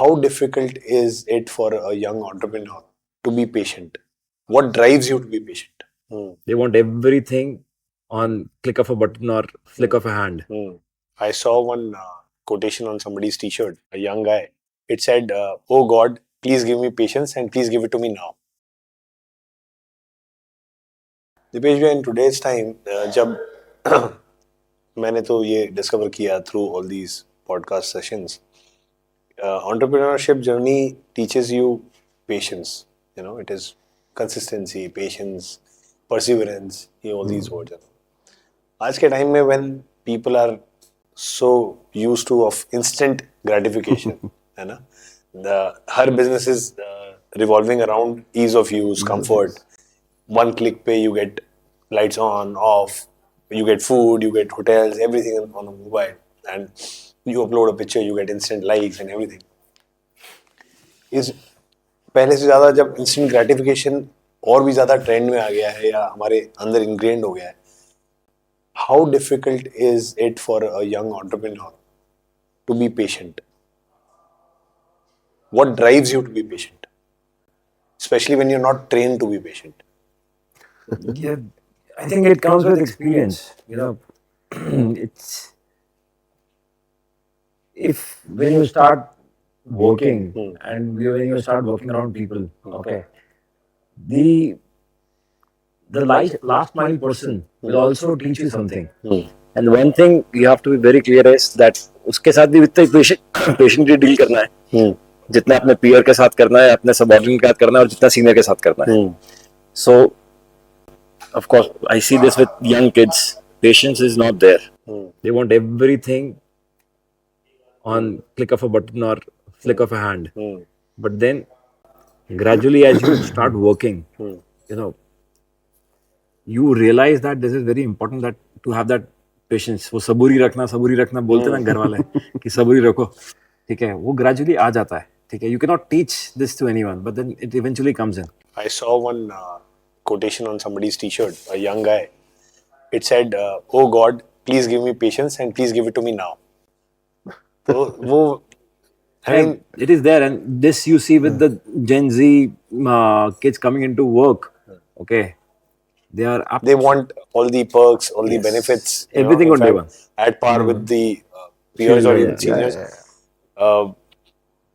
how difficult is it for a young entrepreneur to be patient? What drives you to be patient? They want everything on click of a button or flick of a hand. I saw one quotation on somebody's t-shirt, a young guy. It said, "Oh God, please give me patience and please give it to me now." Dipesh bhai, in today's time, जब मैंने तो ये discover किया through all these podcast sessions, entrepreneurship journey teaches you patience. You know, it is consistency, patience, perseverance. ये all these words. आज के time में when people are so used to of instant gratification, है ना? हर business is revolving around ease of use, comfort. One click पे you get lights on, off, you get food, you get hotels, everything on a mobile, and you upload a picture, you get instant likes and everything. इस पहले से ज़्यादा जब instant gratification और भी ज़्यादा trend में आ गया है या हमारे अंदर ingrained हो गया है, how difficult is it for a young entrepreneur to be patient? What drives you to be patient? Especially when you're not trained to be patient. Yeah, I think it comes with experience. You know, it's if when you start working and when you start working around people, okay, the last mile person will also teach you something. And one thing you have to be very clear is that उसके साथ भी इतना patiently deal करना है जितना अपने peer के साथ करना है, अपने सबऑर्डिनेट के साथ करना है और जितना सीनियर के साथ करना है. So of course I see this with young kids. Patience is not there. They want everything on click of a button or flick of a hand. But then gradually as you start working, you know, you realize that this is very important that to have that patience. वो सबूरी रखना बोलते ना घर वाले कि सबूरी रखो, ठीक है, वो gradually आ जाता है, ठीक है. You cannot teach this to anyone, but then it eventually comes in. I saw one quotation on somebody's t-shirt, a young guy. It said, "Oh God, please give me patience and please give it to me now." So, I mean, it is there, and this you see with the Gen Z kids coming into work. Okay, they are up. They want all the perks, all the benefits, everything on day one, at par with the peers or even seniors.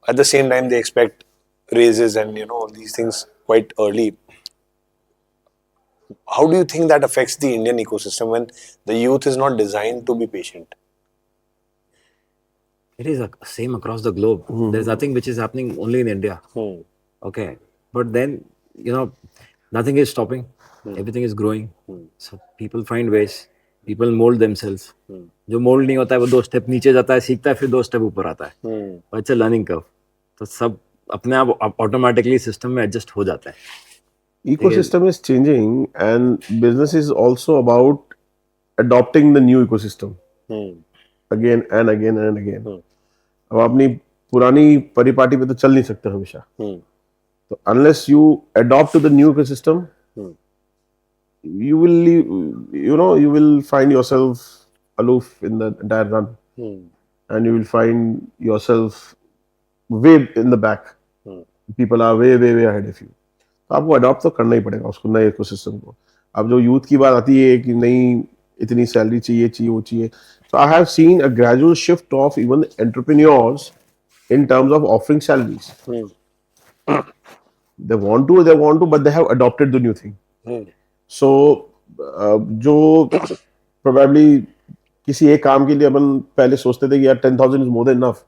At the same time, they expect raises and all these things quite early. How do you think that affects the Indian ecosystem when the youth is not designed to be patient? It is same across the globe. There's nothing which is happening only in India. Okay, but then nothing is stopping. Everything is growing. So people find ways. People mold themselves. जो mould नहीं होता है वो 2 step नीचे जाता है, सीखता है, फिर 2 स्टेप ऊपर आता है. It's a learning curve. तो सब अपने आप ऑटोमेटिकली सिस्टम में एडजस्ट हो जाता है. Ecosystem is changing and business is also about adopting the new ecosystem again and again and again. अब अपनी पुरानी परिपाटी पे तो चल नहीं सकते हमेशा. तो unless you adopt to the new ecosystem, you will find yourself aloof in the entire run, and you will find yourself way in the back. People are way ahead of you. तो आपको adopt तो करना ही पड़ेगा उसको, नए ecosystem को. अब जो यूथ की बात आती है कि नहीं इतनी सैलरी चाहिए वो चाहिए, so I have seen a gradual shift of even entrepreneurs in terms of offering salaries. They want to, but they have adopted the new thing. So जो probably किसी एक काम के लिए अपन पहले सोचते थे कि यार 10,000 is more than enough.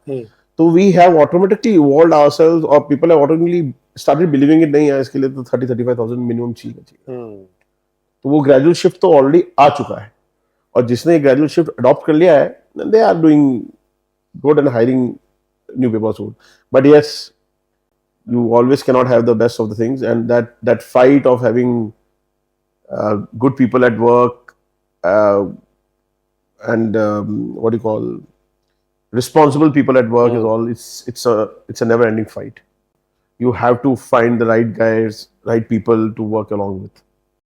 तो we have automatically evolved ourselves, or people have automatically started believing it नहीं है, इसके लिए तो 30-35,000 मिनिमम चाहिए. तो वो ग्रेजुअल शिफ्ट तो ऑलरेडी आ चुका है, और जिसने ग्रेजुअल शिफ्ट अडॉप्ट कर लिया है, they are doing good and hiring new people soon. But yes, you always cannot have the best of the things, and that fight of having good people at work and what do you call responsible people at work is all it's a never ending fight. You have to find the right guys, right people to work along with.